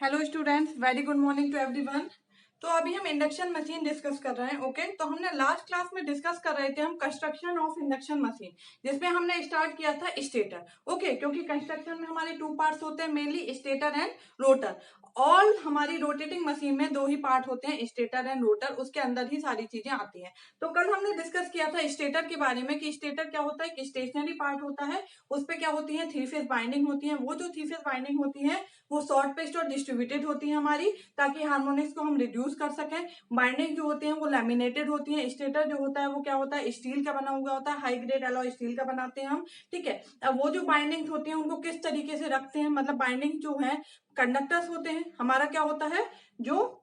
Hello students, very good morning to everyone. तो अभी हम इंडक्शन मशीन डिस्कस कर रहे हैं। ओके, तो हमने लास्ट क्लास में डिस्कस कर रहे थे हम कंस्ट्रक्शन ऑफ इंडक्शन मशीन, जिसमें हमने स्टार्ट किया था स्टेटर। ओके, क्योंकि कंस्ट्रक्शन में हमारे टू पार्ट्स होते हैं mainly, stator and rotor. All हमारी रोटेटिंग मशीन में दो ही पार्ट होते हैं, स्टेटर एंड रोटर, उसके अंदर ही सारी चीजें आती हैं। तो कल हमने डिस्कस किया था स्टेटर के बारे में कि स्टेटर क्या होता है, कि स्टेशनरी पार्ट होता है, उस पर क्या होती है, थ्री फेज बाइंडिंग होती है। वो जो थ्री फेज बाइंडिंग होती है वो शॉर्ट पेस्ट और डिस्ट्रीब्यूटेड होती है हमारी, ताकि हार्मोनिक्स को हम रिड्यूस कर सकें। बाइंडिंग जो होती है वो लैमिनेटेड होती है। स्टेटर जो होता है वो क्या होता है, स्टील का बना हुआ होता है, हाई ग्रेड एलॉय स्टील का बनाते हैं हम। ठीक है, अब वो जो बाइंडिंग होती है उनको किस तरीके से रखते हैं, मतलब बाइंडिंग जो है कंडक्टर्स होते हैं, हमारा क्या होता है, जो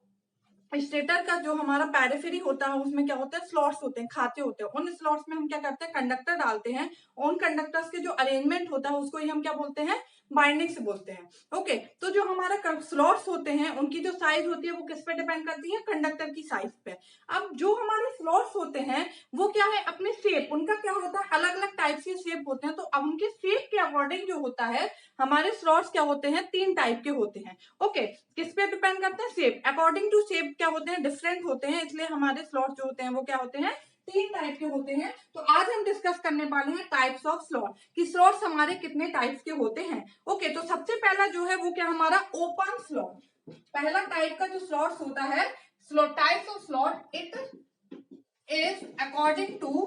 स्टेटर का जो हमारा पैरिफेरी होता है उसमें क्या होता है, स्लॉट्स होते हैं, खाते होते हैं। उन स्लॉट्स में हम क्या करते हैं, कंडक्टर डालते हैं। उन कंडक्टर्स के जो अरेंजमेंट होता है उसको ही हम क्या बोलते हैं, बाइंडिंग्स बोलते हैं। ओके, तो जो हमारा स्लॉट्स होते हैं उनकी जो साइज होती है वो किस पे डिपेंड करती है, कंडक्टर की साइज पे। अब जो हमारे स्लॉट्स होते हैं वो क्या है, अपने शेप, उनका क्या होता है, अलग अलग टाइप के शेप होते हैं। तो अब उनके शेप के अकॉर्डिंग जो होता है, हमारे स्लॉट्स क्या होते हैं, तीन टाइप के होते हैं। ओके, किस पे डिपेंड करते हैं, शेप। अकॉर्डिंग टू शेप क्या होते हैं, डिफरेंट होते हैं, इसलिए हमारे स्लॉट जो होते हैं वो क्या होते हैं, तीन टाइप के होते हैं। तो आज हम डिस्कस करने वाले हैं टाइप्स ऑफ स्लॉट, कि स्लॉट्स हमारे कितने टाइप्स के होते हैं। ओके, तो सबसे पहला जो है वो क्या, हमारा ओपन स्लॉट। पहला टाइप का जो स्लॉट्स होता है, slot types of slot, it is according to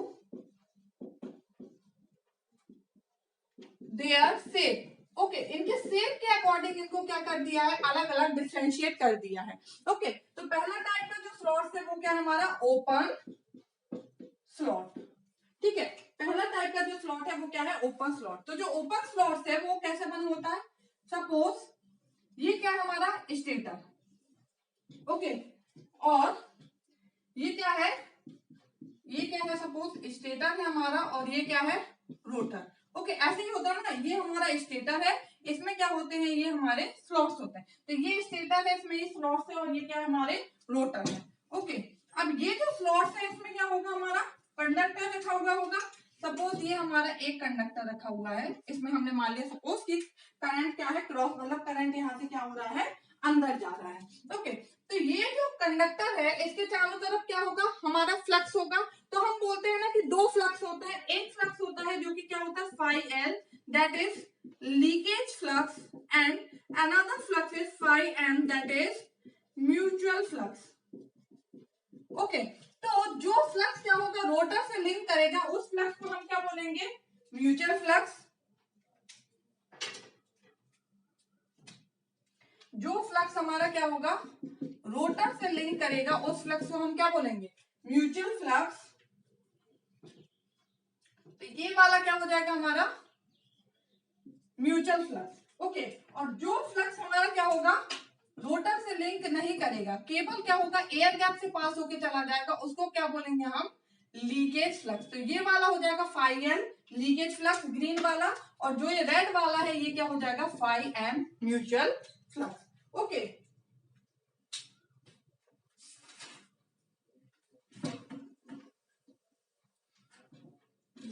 their shape. Okay, इनके शेप के अकॉर्डिंग इनको क्या कर दिया है, अलग अलग डिफरेंशिएट कर दिया है। ओके, तो पहला टाइप का जो स्लॉट है वो क्या, हमारा ओपन स्लॉट। ठीक है, पहला टाइप का जो स्लॉट है वो क्या है, ओपन स्लॉट। तो जो ओपन स्लॉट है वो कैसे बना होता है, सपोज ये क्या है, हमारा स्टेटर। ओके, और ये क्या है, ये क्या है, सपोज स्टेटर है हमारा, और ये क्या है, रोटर। ओके, ऐसे ही होता है ना, ये हमारा स्टेटर है, इसमें क्या होते हैं, ये हमारे स्लॉट्स होते हैं। तो ये स्टेटर है, इसमें ये स्लॉट्स है, और ये क्या है, हमारे रोटर है। ओके, अब ये जो स्लॉट्स है इसमें क्या होगा, हमारा कंडक्टर रखा हुआ होगा। सपोज ये हमारा एक कंडक्टर रखा हुआ है, इसमें हमने मान लिया सपोज कि करंट क्या है, क्रॉस, मतलब करंट यहाँ से क्या हो रहा है, अंदर जा रहा है। ओके, तो ये जो कंडक्टर है इसके चारों तरफ क्या होगा, हमारा फ्लक्स होगा। तो हम बोलते हैं ना कि दो फ्लक्स होते हैं, एक फ्लक्स होता है जो कि क्या होता है, phi L, that is leakage flux, and another flux is phi M, that is mutual flux. Okay, तो जो फ्लक्स क्या होगा, रोटर से लिंक करेगा, उस फ्लक्स को हम क्या बोलेंगे, म्यूचुअल फ्लक्स। जो फ्लक्स हमारा क्या होगा, रोटर से लिंक करेगा, उस फ्लक्स को हम क्या बोलेंगे, म्यूचुअल फ्लक्स। तो ये वाला क्या हो जाएगा, हमारा म्यूचुअल फ्लक्स। ओके, और जो फ्लक्स हमारा क्या होगा, रोटर से लिंक नहीं करेगा, केवल क्या होगा, एयर गैप से पास होके चला जाएगा, उसको क्या बोलेंगे हम, लीकेज फ्लक्स। तो ये वाला हो जाएगा phi L leakage flux, green वाला, और जो ये रेड वाला है ये क्या हो जाएगा, phi M mutual flux. Okay,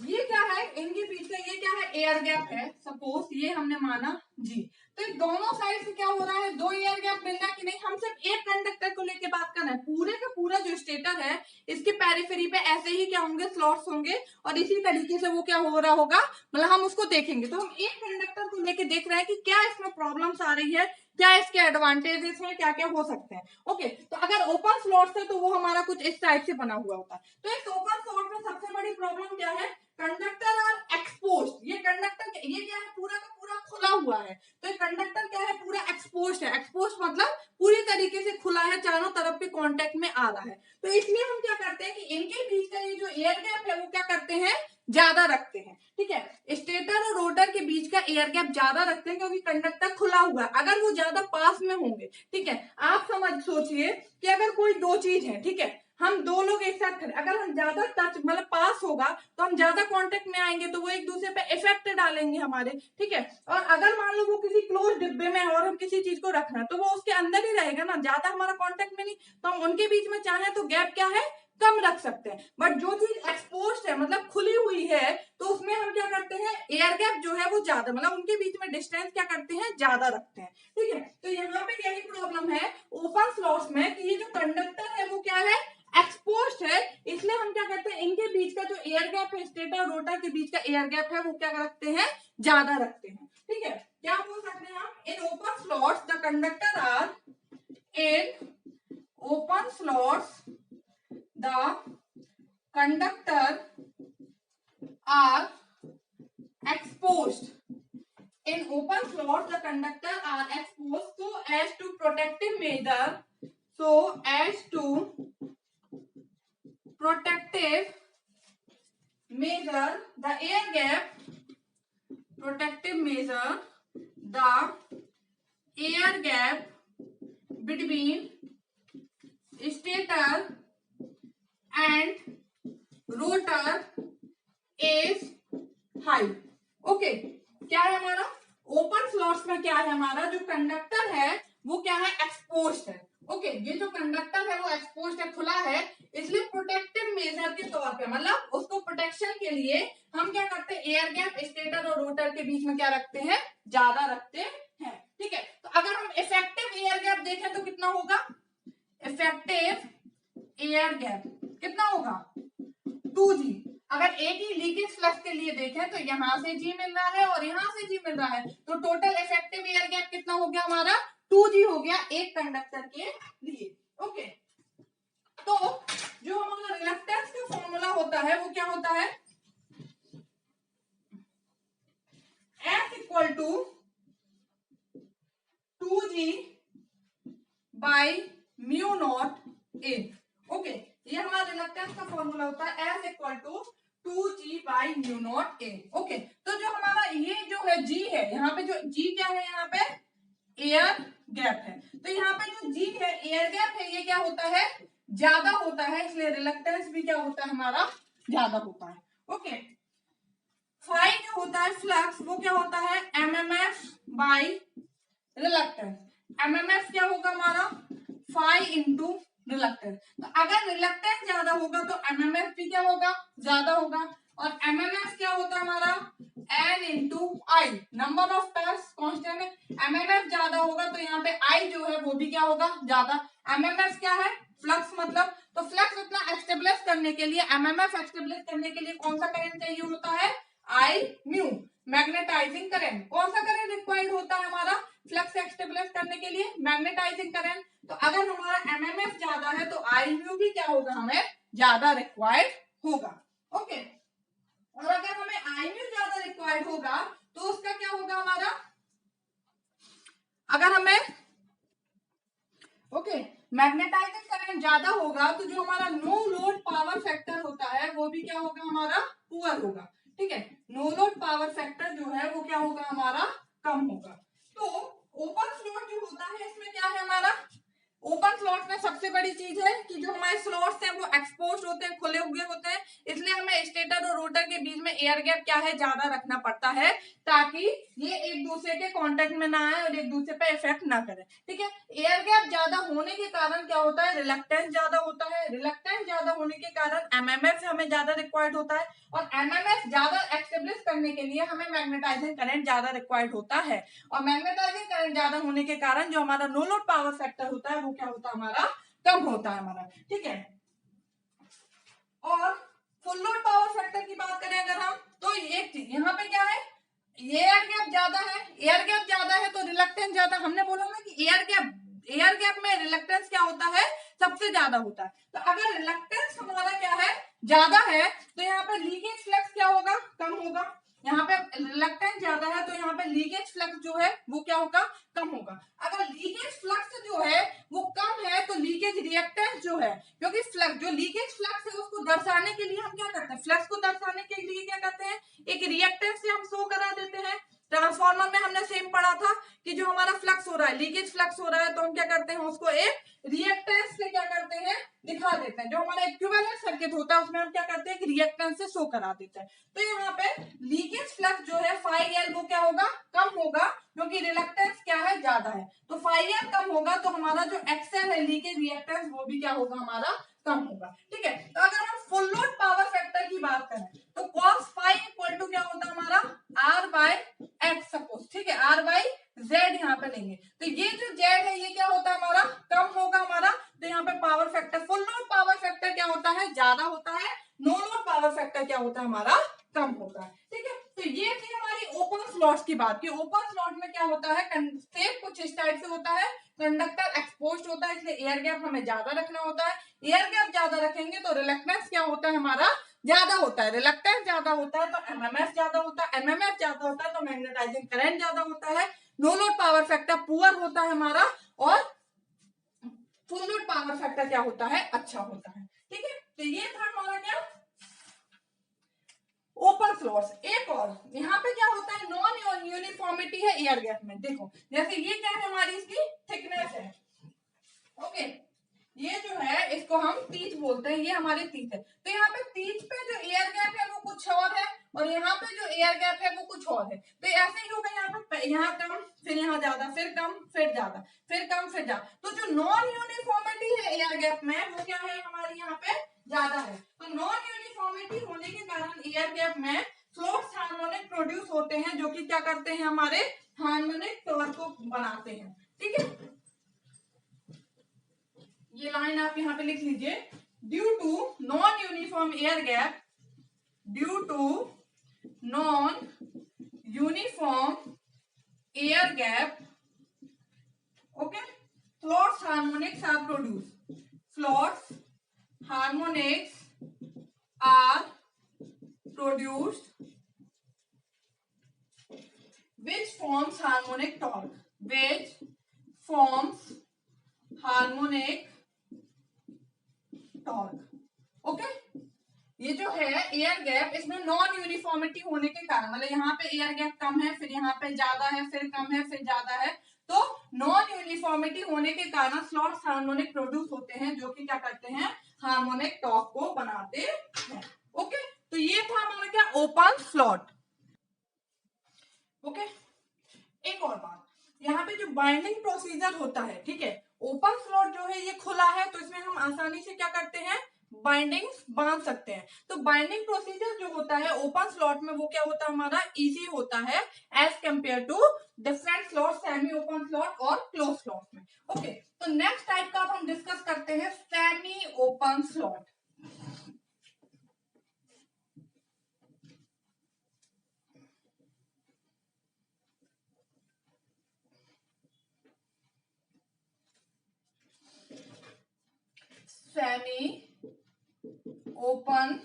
ये क्या है, इनके बीच का ये क्या है, एयर गैप है। सपोज ये हमने माना जी, तो दोनों साइड से क्या हो रहा है, दो एयर गैप मिल रहा है कि नहीं। हम सिर्फ एक कंडक्टर को लेके बात कर रहे हैं, पूरे का पूरा जो स्टेटर है इसके पेरिफेरी पे ऐसे ही क्या होंगे, स्लॉट्स होंगे, और इसी तरीके से वो क्या हो रहा होगा, मतलब हम उसको देखेंगे। तो हम एक कंडक्टर को लेके देख रहे हैं कि क्या इसमें प्रॉब्लम्स आ रही है, क्या इसके एडवांटेजेस हैं, क्या क्या हो सकते हैं। ओके, तो अगर ओपन स्लॉट्स है तो वो हमारा कुछ इस टाइप से बना हुआ होता है। तो इस ओपन स्लॉट में सबसे बड़ी प्रॉब्लम क्या है, कंडक्टर आर एक्सपोज्ड। ये कंडक्टर ये क्या है, पूरा का पूरा खुला हुआ है। तो ये कंडक्टर क्या है, पूरा एक्सपोज्ड है। एक्सपोज्ड मतलब पूरी तरीके से खुला है, चारों तरफ पे कांटेक्ट में आ रहा है। तो इसलिए हम क्या करते हैं कि इनके बीच का ये जो एयर गैप है वो क्या करते हैं, ज्यादा रखते हैं। ठीक है, स्टेटर और रोटर के बीच का एयर गैप ज्यादा रखते हैं, क्योंकि कंडक्टर खुला हुआ है। अगर वो ज्यादा पास में होंगे, ठीक है, आप समझ सोचिए कि अगर कोई दो चीज है, ठीक है, हम दो लोग एक साथ खड़े, अगर हम ज्यादा टच मतलब पास होगा तो हम ज्यादा कांटेक्ट में आएंगे, तो वो एक दूसरे पे इफेक्ट डालेंगे हमारे। ठीक है, और अगर मान लो वो किसी क्लोज डिब्बे में है और हम किसी चीज को रखना है, तो वो उसके अंदर ही रहेगा ना, ज्यादा हमारा कांटेक्ट में नहीं। तो हम उनके बीच में चाहे तो गैप क्या है, कम रख सकते हैं। बट जो चीज एक्सपोज्ड है, मतलब खुली हुई है, तो उसमें हम क्या करते हैं, एयर गैप जो है वो ज्यादा, मतलब उनके बीच में डिस्टेंस क्या करते हैं, ज्यादा रखते हैं। ठीक है, तो यहाँ पे यही प्रॉब्लम है ओपन स्लॉट्स में कि ये जो कंडक्टर है वो क्या है, एक्सपोज्ड है, इसलिए हम क्या करते हैं इनके बीच का जो एयर गैप है, स्टेटर और रोटर के बीच का एयर गैप है वो क्या रखते हैं, ज्यादा रखते हैं। ठीक है, क्या बोल सकते हैं हम, in open slots the conductor are, in open slots the conductor are exposed. In open slots, the conductor are exposed so as to protective measure. So as to protective measure the air gap. Protective measure the air gap between stator and rotor is high. Okay, क्या है हमारा open slots में, क्या है हमारा जो conductor है वो क्या है, एक्सपोज्ड है। ओके, ये जो कंडक्टर है वो एक्सपोज्ड है, खुला है, इसलिए प्रोटेक्टिव मेजर के तौर पे, मतलब उसको प्रोटेक्शन के लिए हम क्या करते हैं, एयर गैप स्टेटर और रोटर के बीच में क्या रखते हैं, ज्यादा रखते हैं। ठीक है, तो अगर हम इफेक्टिव एयर गैप देखें तो कितना होगा, इफेक्टिव एयर गैप कितना होगा, 2G। अगर एक ही लीकेज फ्लक्स के लिए देखें तो यहां से G मिल रहा है और यहां से G मिल रहा है, तो टोटल इफेक्टिव एयर गैप कितना हो गया हमारा, 2G हो गया एक कंडक्टर के लिए। ओके, तो जो हमारा रिलक्टेंस का फॉर्मूला होता है वो क्या होता है, F equal to 2G by mu naught A. Okay, ये हमारा रिलक्टेंस का फॉर्मूला होता है, F equal to 2G by mu naught A. Okay, तो जो हमारा ये जो है G है, यहाँ पे जो G क्या है, यहाँ पे एयर गैप है, तो यहाँ पे जो G है एयर गैप है, ये क्या होता है, ज्यादा होता है, इसलिए रिलक्टेंस भी क्या होता है हमारा, ज्यादा होता है। ओके, फाई जो होता है फ्लक्स वो क्या होता है, एमएमएफ बाई रिलक्टेंस। एमएमएफ क्या होगा हमारा, फाई इंटू रिलक्टेंस। तो अगर रिलक्टेंस ज्यादा होगा तो एमएमएफ भी क्या होगा, ज्यादा होगा, और एमएमएफ क्या होता है हमारा, N into I, number of turns constant है, एमएमएफ ज्यादा होगा तो यहाँ पे आई जो है वो भी क्या होगा, ज्यादा। एमएमएफ क्या है, फ्लक्स मतलब, तो फ्लक्स इतना एस्टेब्लिश करने के लिए, एमएमएफ एस्टेब्लिश करने के लिए कौन सा करंट चाहिए होता है, आई म्यू, मैग्नेटाइजिंग करंट। कौन सा करंट रिक्वायर्ड होता है हमारा फ्लक्स एस्टेब्लिश करने के लिए, मैग्नेटाइजिंग करंट। तो अगर हमारा एमएमएफ ज्यादा है तो आई म्यू भी क्या होगा, हमें ज्यादा रिक्वायर्ड होगा। ओके, और अगर हमें आई म्यू ज्यादा रिक्वायर्ड होगा तो उसका क्या होगा हमारा, अगर हमें ओके मैग्नेटाइजिंग करंट ज्यादा होगा तो जो हमारा नो लोड पावर फैक्टर होता है वो भी क्या होगा हमारा, पुअर होगा। ठीक है, नो लोड पावर फैक्टर जो है वो क्या होगा हमारा, कम होगा। तो ओपन स्लॉट जो होता है इसमें क्या है हमारा, ओपन स्लॉट में सबसे बड़ी चीज है कि जो हमारे स्लॉट्स हैं वो एक्सपोज्ड होते हैं, खुले हुए होते हैं, इसलिए हमें स्टेटर और रोटर के बीच में एयर गैप क्या है, ज्यादा रखना पड़ता है, ताकि ये एक दूसरे के कांटेक्ट में ना आए और एक दूसरे पे इफेक्ट ना करे। ठीक है, एयर गैप ज्यादा होने के कारण क्या होता है, रिलक्टेंस ज्यादा होता है, रिलक्टेंस ज्यादा होने के कारण एमएमएफ हमें ज्यादा रिक्वायर्ड होता है, और एमएमएफ ज्यादा एस्टेब्लिश करने के लिए हमें मैग्नेटाइजिंग करंट ज्यादा रिक्वायर्ड होता है, और मैग्नेटाइजिंग करंट ज्यादा होने के कारण जो हमारा नो लोड पावर फैक्टर होता है वो क्या होता है हमारा, कम होता है हमारा। ठीक है, और फुल लोड पावर फैक्टर की बात करें अगर हम, तो एक चीज यहाँ पे क्या है, एयर गैप ज्यादा है, एयर गैप ज्यादा है तो रिलक्टेंस ज्यादा। हमने बोला ना कि एयर गैप में रिलक्टेंस क्या होता है, सबसे ज्यादा होता है। तो अगर रिलक्टेंस हमारा क्या है, ज्यादा है, तो यहाँ पे लीकेज फ्लक्स क्या होगा, कम होगा। यहाँ पे रिलक्टेंस ज्यादा है तो यहाँ पे लीकेज फ्लक्स जो है वो क्या होगा, कम होगा। अगर लीकेज फ्लक्स जो है वो कम है तो लीकेज रिएक्टेंस जो है, क्योंकि फ्लक्स जो लीकेज फ्लक्स है उसको दर्शाने के लिए हम क्या करते हैं, फ्लक्स को दर्शाने के लिए क्या करते हैं, एक रिएक्टेंस से हम शो करा देते हैं। ट्रांसफार्मर में हमने सेम पढ़ा था कि जो हमारा फ्लक्स हो रहा है, लीकेज फ्लक्स हो रहा है, तो हम क्या करते हैं, उसको एक रिएक्टेंस से क्या करते हैं, दिखा देते हैं। जो हमारा इक्विवेलेंट सर्किट होता है उसमें हम क्या करते हैं, एक रिएक्टेंस से शो करा देते हैं। तो यहाँ पे लीकेज फ्लक्स जो है फाई एल वो क्या होगा, कम होगा, क्योंकि रिलक्टेंस क्या है, ज्यादा है। तो फाई एल कम होगा तो हमारा जो एक्सएल है लीकेज रिएक्टेंस वो भी क्या होगा हमारा, कम होगा। ठीक है, तो अगर हम फुल लोड पावर फैक्टर की बात करें तो cos फाई इक्वल टू क्या होता है हमारा, R बाय एक्स सपोज। ठीक है, R बाय जेड यहाँ पे लेंगे, तो ये जो जेड है ये क्या होता है हमारा, कम होगा हमारा। तो यहाँ पे power factor, full load power factor क्या होता है, ज्यादा होता है। नो लोड पावर फैक्टर क्या होता है हमारा, कम होता है। ठीक है, तो ये थी हमारी ओपन स्लॉट्स की बात कि ओपन स्लॉट में क्या होता है, सेम कुछ इस टाइप से होता है, कंडक्टर एक्सपोज्ड होता है, इसलिए एयर गैप हमें ज्यादा रखना होता है। एयर गैप ज्यादा रखेंगे तो रिलक्टेंस क्या होता है हमारा, ज्यादा होता है। रिलक्टेंस ज्यादा होता है तो एमएमएफ ज्यादा होता है, एमएमएफ ज्यादा होता है तो मैग्नेटाइजिंग करंट ज्यादा होता है। No load power factor poor होता है हमारा, और फुल लोड पावर फैक्टर क्या होता है, अच्छा होता है। ठीक है, तो ये था हमारा क्या, ओपन फ्लोर्स। एक और यहाँ पे क्या होता है, नॉन यूनिफॉर्मिटी है एयर गैप में। देखो जैसे ये क्या है हमारी, इसकी थिकनेस है। ओके, ये जो है इसको हम तीज बोलते हैं, ये हमारी तीज है। तो यहाँ पे तीज पे जो एयर गैप है वो कुछ और है, और यहाँ पे जो एयर गैप है वो कुछ और है। तो ऐसे ही होगा, यहाँ पे यहाँ कम, फिर यहाँ ज्यादा, फिर कम, फिर ज्यादा, फिर कम, फिर ज्यादा। तो जो नॉन यूनिफॉर्मिटी है एयर गैप में वो क्या है हमारे यहाँ पे, ज्यादा है। तो नॉन यूनिफॉर्मिटी होने के कारण एयर गैप में फ्लोट्स हार्मोनिक प्रोड्यूस होते हैं, जो कि क्या करते हैं, हमारे हार्मोनिक टॉर्क को बनाते हैं। ठीक है, ये लाइन आप यहां पे लिख लीजिए, due to non uniform air gap, due to non uniform air gap, okay, floats harmonics are produce, floats harmonics are produced which forms harmonic torque, which forms harmonic torque। Okay, ये जो है air gap, इसमें non uniformity होने के कारण, मतलब यहाँ पे एयर गैप कम है, फिर यहाँ पे ज्यादा है, फिर कम है, फिर ज्यादा है, तो नॉन यूनिफॉर्मिटी होने के कारण स्लॉट्स हार्मोनिक प्रोड्यूस होते हैं, जो कि क्या करते हैं, हार्मोनिक टॉर्क को बनाते हैं। ओके, तो ये था हमारा क्या, ओपन स्लॉट। ओके, एक और बात, यहाँ पे जो बाइंडिंग प्रोसीजर होता है, ठीक है, ओपन स्लॉट जो है ये खुला है, तो इसमें हम आसानी से क्या करते हैं, बाइंडिंग्स बांध सकते हैं। तो बाइंडिंग प्रोसीजर जो होता है ओपन स्लॉट में वो क्या होता है हमारा, इजी होता है as compare to different slot, semi open slot और क्लोज स्लॉट में। ओके, तो नेक्स्ट टाइप का हम डिस्कस करते हैं semi open slot. Semi open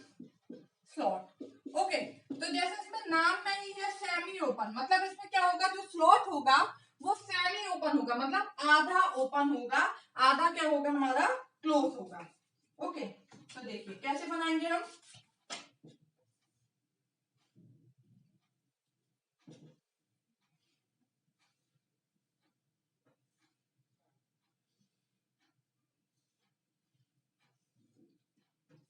slot. Okay, तो जैसे इसमें नाम में ही है सेमी ओपन, मतलब इसमें क्या होगा, जो स्लॉट होगा वो सेमी ओपन होगा, मतलब आधा ओपन होगा, आधा क्या होगा हमारा, क्लोज होगा। ओके, तो देखिए कैसे बनाएंगे हम।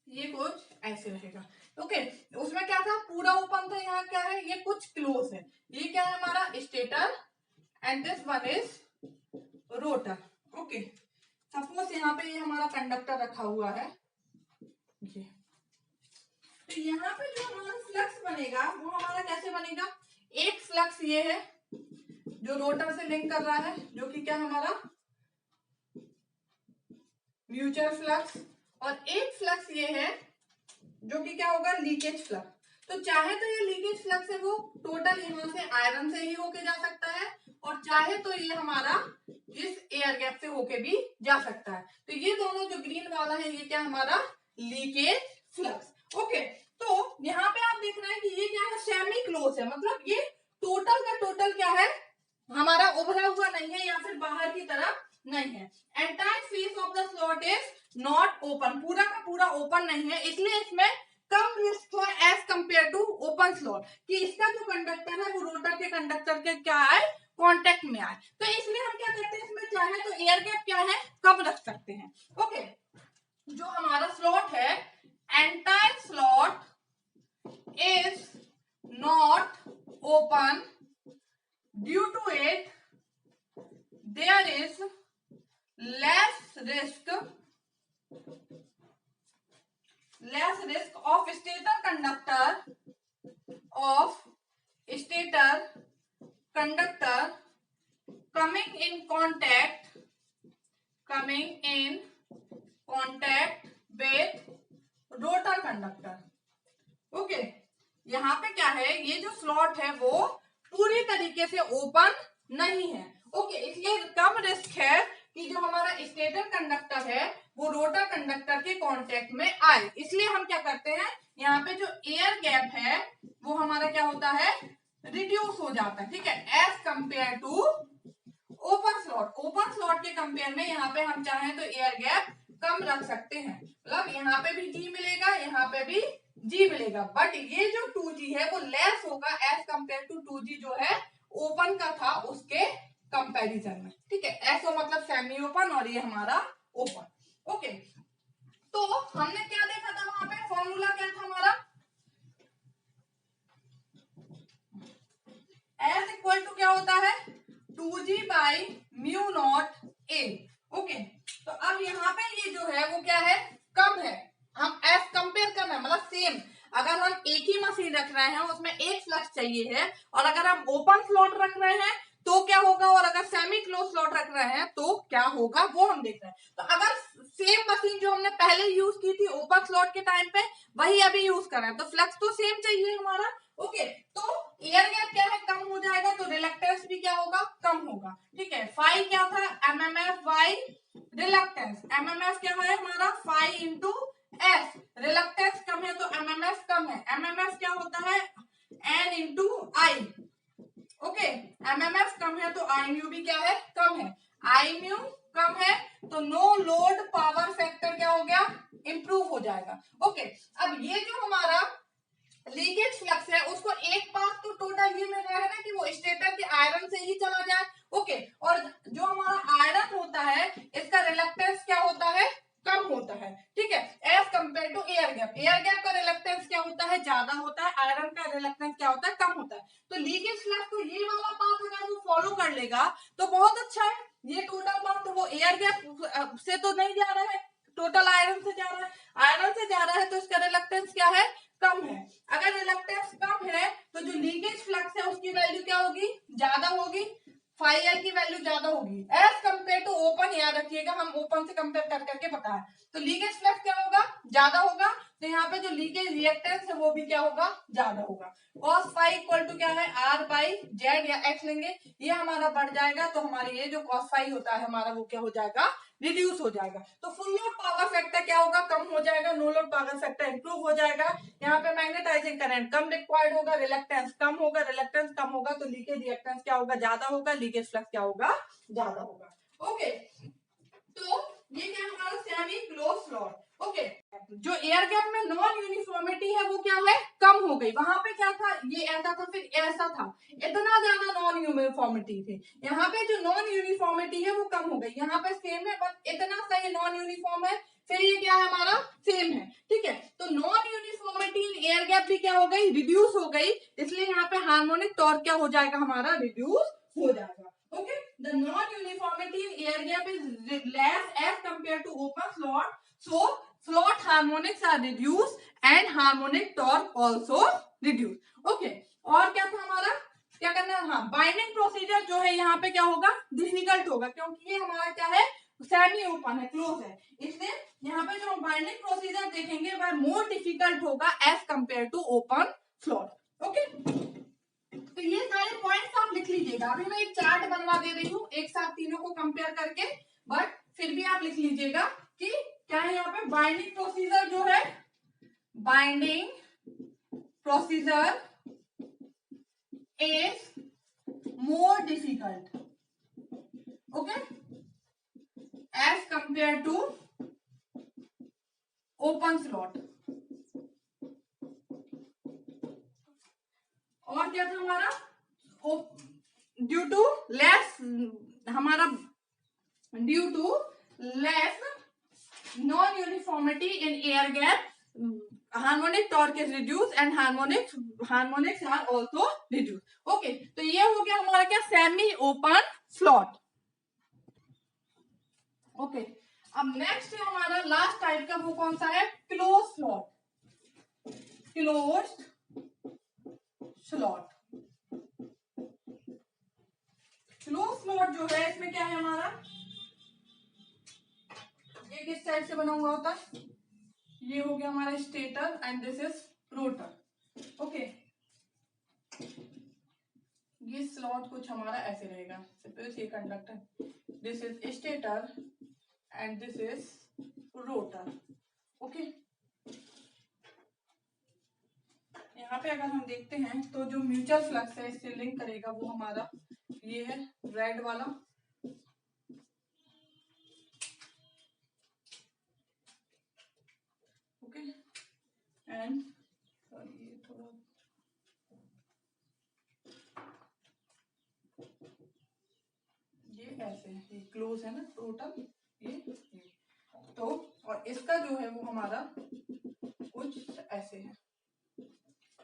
ये कुछ ऐसे रहेगा। ओके, उसमें क्या था, पूरा ओपन था, यहाँ क्या है, ये कुछ क्लोज है। ये क्या है हमारा, stator, and this one is rotor. Okay, suppose यहाँ पे ये हमारा कंडक्टर रखा हुआ है, ये, तो यहाँ पे जो हमारा फ्लक्स बनेगा वो हमारा कैसे बनेगा, एक फ्लक्स ये है जो रोटर से लिंक कर रहा है, जो कि क्या हमारा म्यूचुअल फ्लक्स, और एक फ्लक्स ये है जो कि क्या होगा, लीकेज फ्लक्स। तो चाहे तो ये लीकेज फ्लक्स है वो टोटल यहाँ से आयरन से ही होके जा सकता है, और चाहे तो ये हमारा इस एयर गैप से होके भी जा सकता है। तो ये दोनों जो ग्रीन वाला है ये क्या हमारा, लीकेज फ्लक्स। ओके, तो यहाँ पे आप देख रहे हैं कि ये क्या है, सेमी क्लोज है, मतलब ये टोटल का टोटल क्या है हमारा, उभरा हुआ नहीं है या फिर बाहर की तरफ नहीं है। Entire face of the slot is not open, पूरा का पूरा ओपन नहीं है, इसलिए इसमें कम रिस्क है as compare to open slot, कि इसका जो कंडक्टर है वो रोटर के कंडक्टर के क्या आए, कांटेक्ट में आए। तो इसलिए हम क्या करते हैं, इसमें चाहे तो एयर गैप क्या है, कम रख सकते हैं। ओके, जो हमारा स्लॉट है, entire slot is not open, due to it there is less risk of stator conductor coming in contact with rotor conductor. Okay, यहाँ पे क्या है, ये जो स्लॉट है वो पूरी तरीके से ओपन नहीं है. ओके, इसलिए कम रिस्क है कि जो हमारा स्टेटर कंडक्टर है वो रोटर कंडक्टर के कांटेक्ट में आए. इसलिए हम क्या करते हैं, यहाँ पे जो एयर गैप है वो हमारा क्या होता है, रिड्यूस हो जाता है. ठीक है, as compare to open slot. Open slot के कंपेयर में यहाँ पे हम चाहें तो एयर गैप कम रख सकते हैं. मतलब यहाँ पे भी जी मिलेगा, यहाँ पे भी जी मिलेगा, बट ये जो 2G है वो लेस होगा एज कंपेयर टू 2G जो है ओपन का था उसके कंपैरिजन में. ठीक है, ऐसा मतलब सेमी ओपन और ये हमारा ओपन. ओके, तो हमने क्या देखा था वहां पे, फॉर्मूला क्या था हमारा, एस इक्वल टू क्या होता है, 2G by mu naught A. Okay, तो अब यहाँ पे ये जो है वो क्या है, कम है. हम एस कंपेयर करना है, मतलब सेम. अगर हम एक ही मशीन रख रहे हैं उसमें एक फ्लक्स चाहिए है, और अगर हम ओपन स्लॉट रख रहे हैं तो क्या होगा, और अगर सेमी क्लोज स्लॉट रख रहे हैं तो क्या होगा वो हम देख रहे हैं. तो अगर सेम मशीन जो हमने पहले यूज की थी ओपन स्लॉट के टाइम पे वही अभी यूज कर रहे हैं, तो फ्लक्स तो सेम चाहिए हमारा. ओके, तो एयर गैप क्या है, कम हो जाएगा, तो रिलक्टेंस भी क्या होगा, कम होगा. ठीक है, फाई क्या था, एमएमएफ बाई रिलक्टेंस. एमएमएफ क्या है हमारा, फाई इंटू एस. रिलक्टेंस कम है तो एमएमएफ कम है. एमएमएफ क्या होता है, एन इंटू आई. ओके, एमएमएफ कम है तो आई म्यू भी क्या है, कम है. आई म्यू कम है तो नो लोड पावर फैक्टर क्या हो गया, इंप्रूव हो जाएगा. ओके, अब ये जो हमारा लीकेज फ्लक्स है उसको एक पास तो टोटल ये मिल रहा है ना कि वो स्टेटर के आयरन से ही चला जाए. ओके, और जो हमारा आयरन होता है इसका रिलक्टेंस क्या होता है, कम होता है. ठीक है, as compare to air gap. Air gap का रिलक्टेंस क्या होता है, ज्यादा होता है, आयरन का रिलक्टेंस क्या होता है, कम होता है. तो लीकेज फ्लक्स को ये वाला पाथ अगर वो फॉलो कर लेगा तो बहुत अच्छा है. ये टोटल पाथ तो वो एयर गैप से तो नहीं जा रहा है, टोटल आयरन से जा रहा है. आयरन से जा रहा है तो इसका रिलक्टेंस क्या है, कम है. अगर रिलक्टेंस कम है तो जो लीकेज फ्लक्स है उसकी वैल्यू क्या होगी, ज्यादा होगी. फाई एल की वैल्यू ज्यादा होगी एज कंपेयर टू ओपन. याद रखिएगा हम ओपन से कंपेयर कर करके बताएं. तो लीकेज फ्लक्स क्या होगा, ज्यादा होगा, तो यहाँ पे जो लीकेज रिएक्टेंस है वो भी क्या होगा, ज्यादा होगा. cos फाई इक्वल टू क्या है, आर बाई जेड या एक्स लेंगे, ये हमारा बढ़ जाएगा, तो हमारे ये जो cos फाई होता है हमारा वो क्या हो जाएगा, रिड्यूस हो जाएगा. तो फुल लोड पावर फैक्टर क्या होगा, कम हो जाएगा. No load power factor improve हो जाएगा. यहाँ पे मैग्नेटाइजिंग करंट कम रिक्वायर्ड होगा, रिलक्टेंस कम होगा. रिलक्टेंस कम होगा तो लीकेज रिएक्टेंस क्या होगा, ज्यादा होगा. लीकेज फ्लक्स क्या होगा, ज्यादा होगा. ओके, तो ये क्या हमारा सेमी क्लोज स्लॉट. ओके, जो एयर गैप में नॉन यूनिफॉर्मिटी है वो क्या है, कम हो गई. वहां पे क्या था, ये ऐसा था फिर ऐसा था, इतना ज्यादा नॉन यूनिफॉर्मिटी थी. यहाँ पे जो नॉन यूनिफॉर्मिटी है वो कम हो गई. यहाँ पे सेम है बस इतना सा नॉन यूनिफॉर्म है, फिर ये क्या है हमारा, सेम है. ठीक है, तो non uniformity in air gap भी क्या हो गई, रिड्यूस हो गई. इसलिए यहाँ पे हार्मोनिक टॉर्क क्या हो जाएगा हमारा, रिड्यूस हो जाएगा. Okay, the non-uniformity in air gap is less as compared to open slot. So slot harmonics are reduced and harmonic torque also reduced. Okay, और क्या था हमारा, क्या करना है, हाँ बाइंडिंग प्रोसीजर जो है यहाँ पे क्या होगा, डिफिकल्ट होगा, क्योंकि ये हमारा क्या है, सेमी ओपन है, क्लोज है. इसलिए यहाँ पे जो बाइंडिंग प्रोसीजर देखेंगे वह मोर डिफिकल्ट होगा as compare to open slot. Okay, तो ये सारे पॉइंट्स आप लिख लीजिएगा. अभी मैं एक चार्ट बनवा दे रही हूँ एक साथ तीनों को कंपेयर करके, बट फिर भी आप लिख लीजिएगा कि क्या है यहाँ पे, बाइंडिंग प्रोसीजर जो है, binding procedure is more difficult. Okay, as compare to open slot. और क्या था हमारा, ड्यू टू लेस हमारा, due to less non uniformity in air gap harmonic torque is reduce and harmonics are also reduce. Okay, तो ये हो गया हमारा क्या, सेमी ओपन स्लॉट. ओके, अब नेक्स्ट है हमारा लास्ट टाइप का, वो कौन सा है, close slot. Closed slot. Close slot जो है इसमें क्या है हमारा, ये किस टाइप से बना हुआ होता है, ये हो गया हमारा stator and this is rotor. Okay, ये स्लॉट कुछ हमारा ऐसे रहेगा, सपोज ये conductor, this is stator and this is rotor. Okay, यहाँ पे अगर हम देखते हैं तो जो म्यूचुअल फ्लक्स है इससे लिंक करेगा वो हमारा ये है रेड वाला, ओके, एंड ये थोड़ा ये ऐसे है, ये क्लोज है ना टोटल, ये तो और इसका जो है वो हमारा कुछ ऐसे है,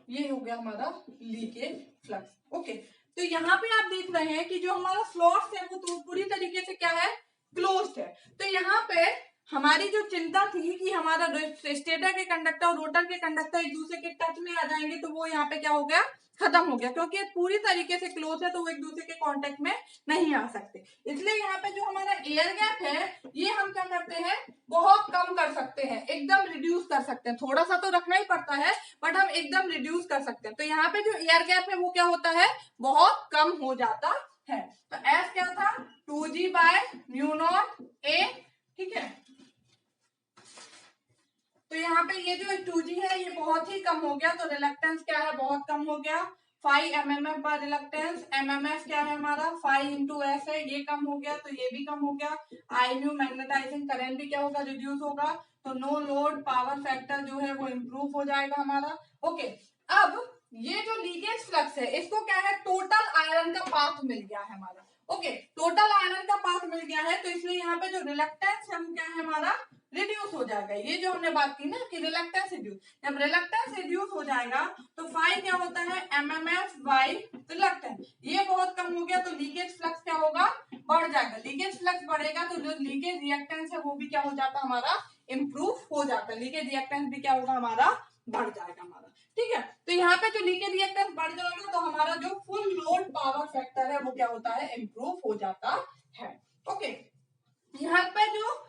ये हो गया हमारा लीकेज फ्लक्स। ओके, तो यहाँ पे आप देख रहे हैं कि जो हमारा स्लॉट्स है वो तो पूरी तरीके से क्या है, क्लोज्ड है। तो यहाँ पे हमारी जो चिंता थी कि हमारा स्टेटर के कंडक्टर और रोटर के कंडक्टर एक दूसरे के टच में आ जाएंगे, तो वो यहाँ पे क्या हो गया, खत्म हो गया, क्योंकि पूरी तरीके से क्लोज है तो वो एक दूसरे के कांटेक्ट में नहीं आ सकते। इसलिए यहाँ पे जो हमारा एयर गैप है ये हम क्या करते हैं, बहुत कम कर सकते हैं, एकदम रिड्यूस कर सकते हैं, थोड़ा सा तो रखना ही पड़ता है बट हम एकदम रिड्यूस कर सकते हैं। तो यहाँ पे जो एयर गैप है वो क्या होता है, बहुत कम हो जाता है। तो एस क्या था, 2G बाय म्यू नॉट ए, ठीक है। तो यहाँ पे ये जो 2G है ये बहुत ही कम हो गया, तो रिलक्टेंस क्या है, बहुत कम हो गया, 5 mm पर रिलक्टेंस, एमएमएफ क्या है हमारा 5 इंटू एस है, ये कम हो गया, तो ये भी कम हो गया। आई म्यू मैग्नेटाइजिंग करंट भी क्या होगा, रिड्यूस होगा, तो नो लोड पावर फैक्टर जो है वो इम्प्रूव हो जाएगा हमारा। ओके, अब ये जो लीकेज फ्लक्स है इसको क्या है, टोटल आयरन का पाथ मिल गया है हमारा। ओके, टोटल आयरन का पाथ मिल गया है, तो इसलिए यहाँ पे जो रिलक्टेंस है वो क्या है हमारा, रिड्यूस हो जाएगा। ये जो हमने बात की ना कि रिलक्टेंस रिड्यूस, जब रिलक्टेंस रिड्यूस हो जाएगा तो फाई क्या होता है, एमएमएफ बाई रिलक्टेंस, ये बहुत कम हो गया, तो लीकेज फ्लक्स क्या होगा, बढ़ जाएगा। लीकेज फ्लक्स बढ़ेगा तो जो लीकेज रिएक्टेंस है वो भी क्या हो जाता है हमारा, इम्प्रूव हो जाता है, लीकेज रिएक्टेंस भी क्या होगा हमारा, बढ़ जाएगा हमारा। ठीक है, तो यहाँ पे जो लीकेज रिएक्टेंस बढ़ जाएगा तो हमारा जो फुल लोड पावर फैक्टर है वो क्या होता है, इम्प्रूव हो जाता है। ओके, यहाँ पे जो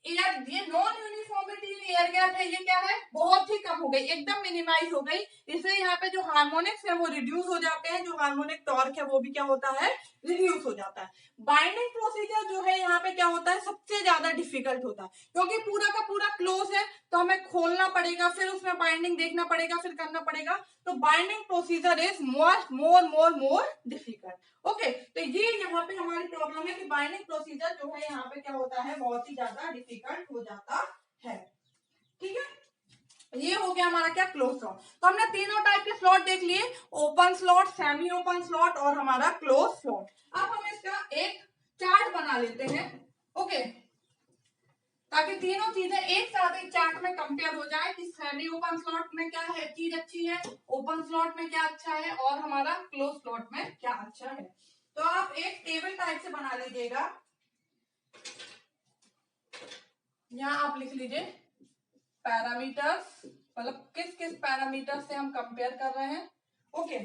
एयर, ये non uniformity in air gap है ये क्या है, बहुत ही कम हो गई, एकदम मिनिमाइज हो गई। इसलिए यहाँ पे जो हार्मोनिक्स है वो रिड्यूस हो जाते हैं, जो हार्मोनिक टॉर्क है वो भी क्या होता है, रिड्यूस हो जाता है। बाइंडिंग प्रोसीजर जो है यहाँ पे क्या होता है, सबसे ज्यादा डिफिकल्ट होता है, क्योंकि पूरा का पूरा क्लोज है तो हमें खोलना पड़ेगा, फिर उसमें बाइंडिंग देखना पड़ेगा, फिर करना पड़ेगा, तो binding procedure is more difficult. Okay, तो ये यहाँ पे हमारी प्रॉब्लम है कि बाइंडिंग प्रोसीजर जो है यहाँ पे क्या होता है, बहुत ही ज्यादा डिफिकल्ट हो जाता है। ठीक है, ये हो गया हमारा क्या, क्लोज स्लॉट। तो हमने तीनों टाइप के स्लॉट देख लिए, open slot, semi open slot और हमारा क्लोज स्लॉट। अब हम इसका एक चार्ट बना लेते हैं, ओके, ताकि तीनों चीजें एक साथ एक चार्ट में कंपेयर हो जाए कि सेमी ओपन स्लॉट में क्या है चीज अच्छी है, ओपन स्लॉट में क्या अच्छा है और हमारा क्लोज स्लॉट में क्या अच्छा है। तो आप एक टेबल टाइप से बना लीजिएगा, यहाँ आप लिख लीजिए पैरामीटर्स, मतलब किस किस पैरामीटर से हम कंपेयर कर रहे हैं। ओके,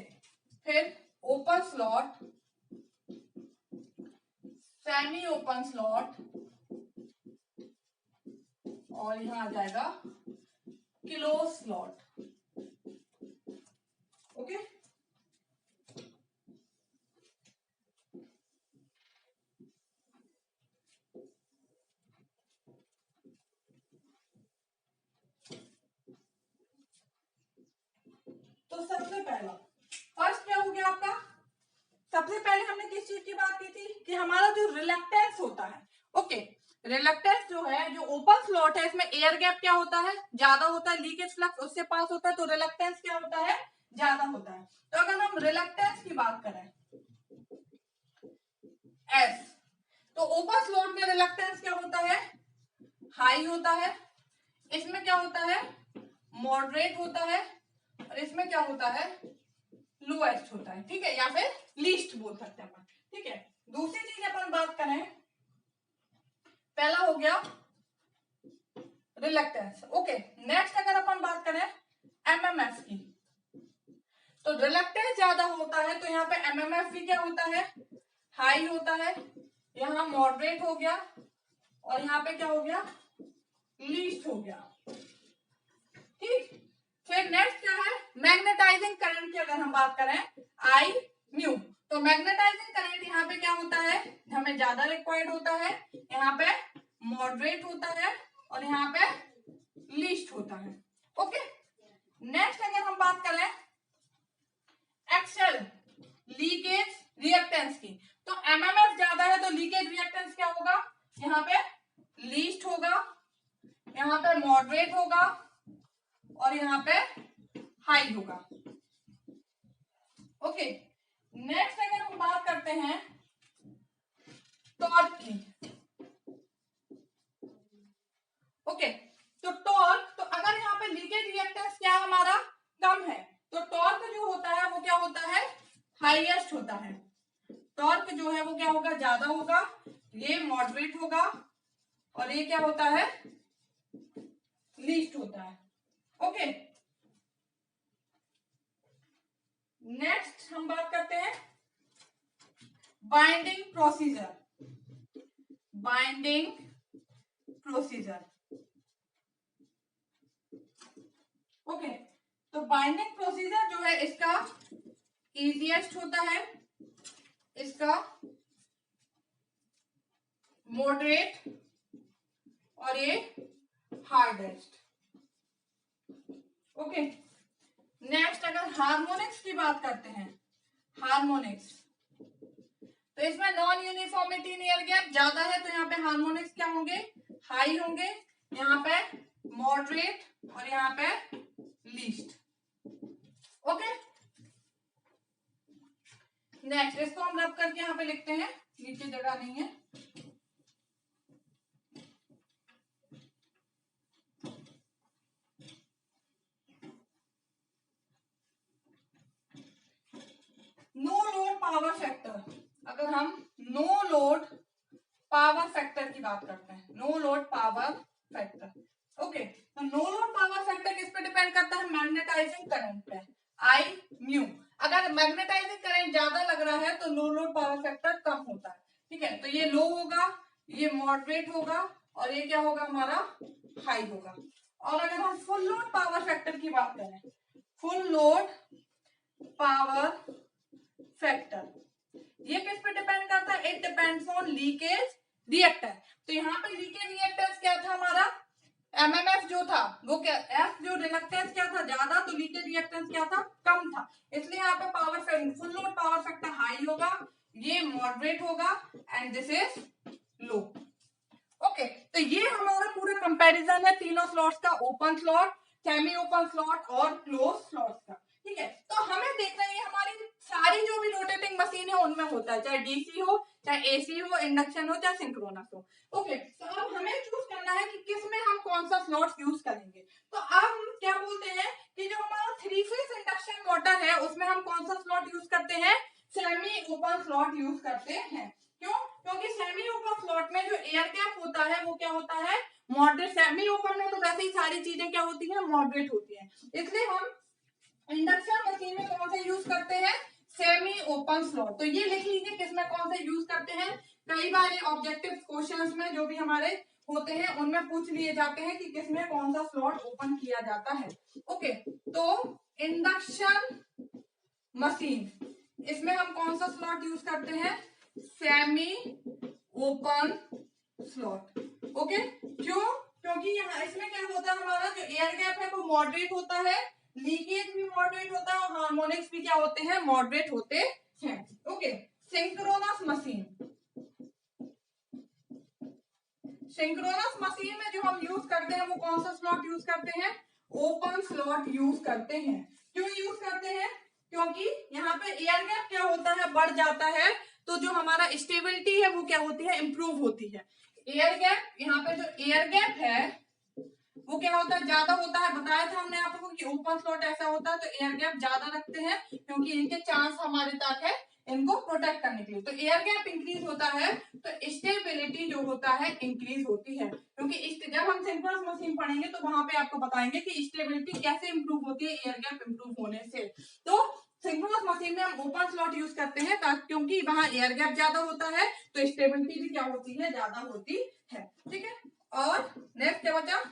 फिर open slot, semi open slot और यहाँ आ जाएगा क्लोज स्लॉट। ओके, तो सबसे पहला फर्स्ट क्या हो गया आपका, सबसे पहले हमने किस चीज की बात की थी कि हमारा जो रिलक्टेंस होता है। ओके, रिलक्टेंस जो है, जो ओपन स्लॉट है इसमें एयर गैप क्या होता है, ज्यादा होता है, लीकेज फ्लक्स उससे पास होता है, तो रिलक्टेंस क्या होता है, ज्यादा होता है। तो अगर हम रिलक्टेंस की बात करें एस, तो ओपन स्लॉट में रिलक्टेंस क्या होता है, हाई होता है, इसमें क्या होता है, मॉडरेट होता है, और इसमें क्या होता है, लोएस्ट होता है। ठीक है, या फिर लीस्ट बोल सकते हैं अपन। ठीक है, दूसरी चीज अपन बात करें, पहला हो गया रिलक्टेंस। ओके, नेक्स्ट अगर अपन बात करें एमएमएफ की, तो रिलक्टेंस ज्यादा होता है तो यहाँ पे एमएमएफ भी क्या होता है, हाई होता है, यहाँ मॉडरेट हो गया, और यहाँ पे क्या हो गया, लीस्ट हो गया। ठीक, फिर नेक्स्ट क्या है, मैग्नेटाइजिंग करंट की अगर हम बात करें, आई म्यू, तो मैग्नेटाइजिंग करंट यहाँ पे क्या होता है, हमें ज्यादा रिक्वायर्ड होता है, यहाँ पे मॉडरेट होता है, और यहाँ पे लीस्ट होता है। ओके, नेक्स्ट अगर हम बात करें एक्सेल लीकेज रिएक्टेंस की, तो एमएमएफ ज्यादा है तो लीकेज रिएक्टेंस क्या होगा, यहाँ पे लीस्ट होगा, यहाँ पे मॉडरेट होगा, और यहाँ पे हाई होगा। ओके, नेक्स्ट अगर हम बात करते हैं टॉर्क की, ओके, तो टॉर्क, तो अगर यहाँ पे लीकेज रिएक्टेंस क्या हमारा कम है, तो टॉर्क जो होता है वो क्या होता है, हाईएस्ट होता है। टॉर्क जो है वो क्या होगा, ज्यादा होगा, ये मॉडरेट होगा, और ये क्या होता है, लीस्ट होता है। ओके, नेक्स्ट हम बात करते हैं binding procedure. Binding procedure, okay, तो बाइंडिंग प्रोसीजर जो है इसका इजीएस्ट होता है, इसका मॉडरेट, और ये हार्डेस्ट। ओके, नेक्स्ट अगर हार्मोनिक्स की बात करते हैं, हार्मोनिक्स, तो इसमें non uniformity in air gap ज्यादा है, तो यहाँ पे हार्मोनिक्स क्या होंगे, हाई होंगे, यहाँ पे मॉडरेट, और यहाँ पे लीस्ट। ओके, नेक्स्ट इसको हम रब करके यहाँ पे लिखते हैं, नीचे जगह नहीं है। नो लोड पावर फैक्टर, अगर हम नो लोड पावर फैक्टर की बात करते हैं, no load power factor, okay, तो नो लोड पावर फैक्टर किस पे डिपेंड करता है, मैग्नेटाइजिंग करंट पे, आई म्यू। अगर मैग्नेटाइजिंग करंट ज्यादा लग रहा है तो नो लोड पावर फैक्टर कम होता है। ठीक है, तो ये लो होगा, ये मॉडरेट होगा, और ये क्या होगा हमारा, हाई होगा। और अगर हम फुल लोड पावर फैक्टर की बात करें, फुल लोड पावर फैक्टर, ये किस पे डिपेंड करता है, it depends on leakage reactance. तो यहाँ पे लीकेज रिएक्टेंस क्या था हमारा, एमएमएफ जो था वो क्या, एफ जो रिएक्टेंस क्या था ज्यादा, तो लीकेज रिएक्टेंस क्या था, कम था, इसलिए यहाँ पे power factor, full load power factor high होगा, ये मॉडरेट होगा, and this is low. Okay, तो ये हमारा पूरा कंपैरिजन है तीनों स्लॉट्स का, open slot, semi open slot और क्लोज स्लॉट का। ठीक है, तो हमें देखना है हमारी सारी जो भी रोटेटिंग मशीन है उनमें होता है, चाहे डीसी हो, चाहे एसी हो, इंडक्शन हो, चाहे सिंक्रोनस हो। ओके, तो अब हमें चूज करना है कि किस में हम कौन सा स्लॉट यूज करेंगे। तो अब हम क्या बोलते हैं कि जो हमारा 3 फेज इंडक्शन मोटर है उसमें हम कौन सा स्लॉट यूज करते हैं, सेमी ओपन स्लॉट यूज करते हैं। क्यों, क्योंकि सेमी ओपन स्लॉट में जो एयर गैप होता है वो क्या होता है, मॉडरेट। सेमी ओपन में तो वैसे ही सारी चीजें क्या होती है, मॉडरेट होती है, इसलिए हम इंडक्शन मशीन में कौन से यूज करते हैं, सेमी ओपन स्लॉट। तो ये लिख लीजिए किसमें कौन से यूज करते हैं, कई बार ऑब्जेक्टिव क्वेश्चंस में जो भी हमारे होते हैं उनमें पूछ लिए जाते हैं कि किसमें कौन सा स्लॉट ओपन किया जाता है। ओके, तो इंडक्शन मशीन, इसमें हम कौन सा स्लॉट यूज करते हैं, सेमी ओपन स्लॉट। ओके, क्यों, क्योंकि यहाँ इसमें क्या होता है, हमारा जो एयर गैप है वो मॉडरेट होता है, लीकेज भी मॉडरेट होता है, और हार्मोनिक्स भी क्या होते हैं, मॉडरेट होते हैं। Okay, synchronous machine, synchronous machine में जो हम यूज करते हैं वो कौन सा स्लॉट यूज करते हैं, ओपन स्लॉट यूज करते हैं। क्यों यूज करते हैं, क्योंकि यहाँ पे एयर गैप क्या होता है, बढ़ जाता है, तो जो हमारा स्टेबिलिटी है वो क्या होती है, इंप्रूव होती है। एयर गैप, यहाँ पे जो एयर गैप है वो क्या होता है, ज्यादा होता है, बताया था हमने आपको कि ओपन स्लॉट ऐसा होता है तो एयर गैप ज्यादा रखते हैं, क्योंकि इनके चांस हमारे तक है इनको प्रोटेक्ट करने के लिए। तो एयर गैप इंक्रीज होता है तो स्टेबिलिटी जो होता है इंक्रीज होती है, क्योंकि जब हम सिंक्रोनस मशीन पढ़ेंगे तो वहां पे आपको बताएंगे कि स्टेबिलिटी कैसे इंप्रूव होती है एयर गैप इंप्रूव होने से। तो सिंक्रोनस मशीन में हम ओपन स्लॉट यूज करते हैं क्योंकि वहां एयर गैप ज्यादा होता है तो स्टेबिलिटी भी क्या होती है, ज्यादा होती है। ठीक है, और नेक्स्ट क्या बचा,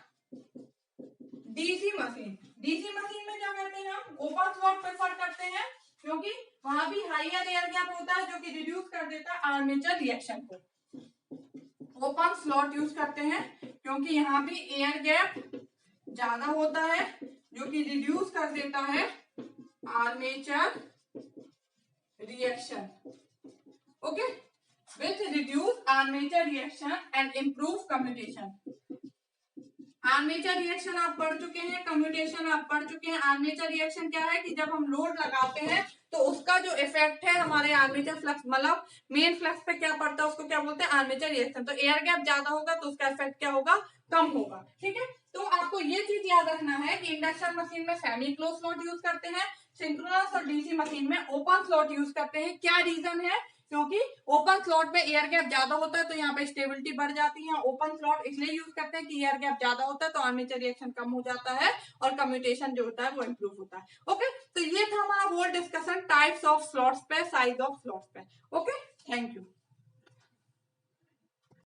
डीसी मशीन। डीसी मशीन में क्या करते हैं, हम ओपन स्लॉट प्रेफर करते हैं क्योंकि वहां भी हाइयर एयर गैप होता है जो कि रिड्यूस कर देता है आर्मेचर रिएक्शन को। ओपन स्लॉट यूज करते हैं क्योंकि यहाँ भी एयर गैप ज्यादा होता है जो कि रिड्यूस कर देता है armature reaction. Okay, with reduce armature reaction and improve commutation. Armature reaction आप पढ़ चुके हैं, कम्यूटेशन आप पढ़ चुके हैं। आर्मेचर रिएक्शन क्या है कि जब हम लोड लगाते हैं तो उसका जो इफेक्ट है हमारे आर्मेचर फ्लक्स मतलब मेन फ्लक्स पे क्या पड़ता है उसको क्या बोलते हैं, आर्मेचर रिएक्शन। तो एयर गैप ज्यादा होगा तो उसका इफेक्ट क्या होगा, कम होगा। ठीक है, तो आपको ये चीज याद रखना है कि इंडक्शन मशीन में सेमी क्लोज स्लॉट यूज करते हैं, सिंक्रोनस और डीसी मशीन में ओपन स्लॉट यूज करते हैं। क्या रीजन है, क्योंकि ओपन स्लॉट में एयर गैप ज्यादा होता है तो यहाँ पे स्टेबिलिटी बढ़ जाती है। ओपन स्लॉट इसलिए यूज करते हैं कि एयर गैप ज्यादा होता है तो आर्मेचर रिएक्शन कम हो जाता है और कम्यूटेशन जो होता है वो इंप्रूव होता है। ओके, तो ये था हमारा whole discussion types of slots पे, साइज ऑफ स्लॉट्स पे। Okay, thank you.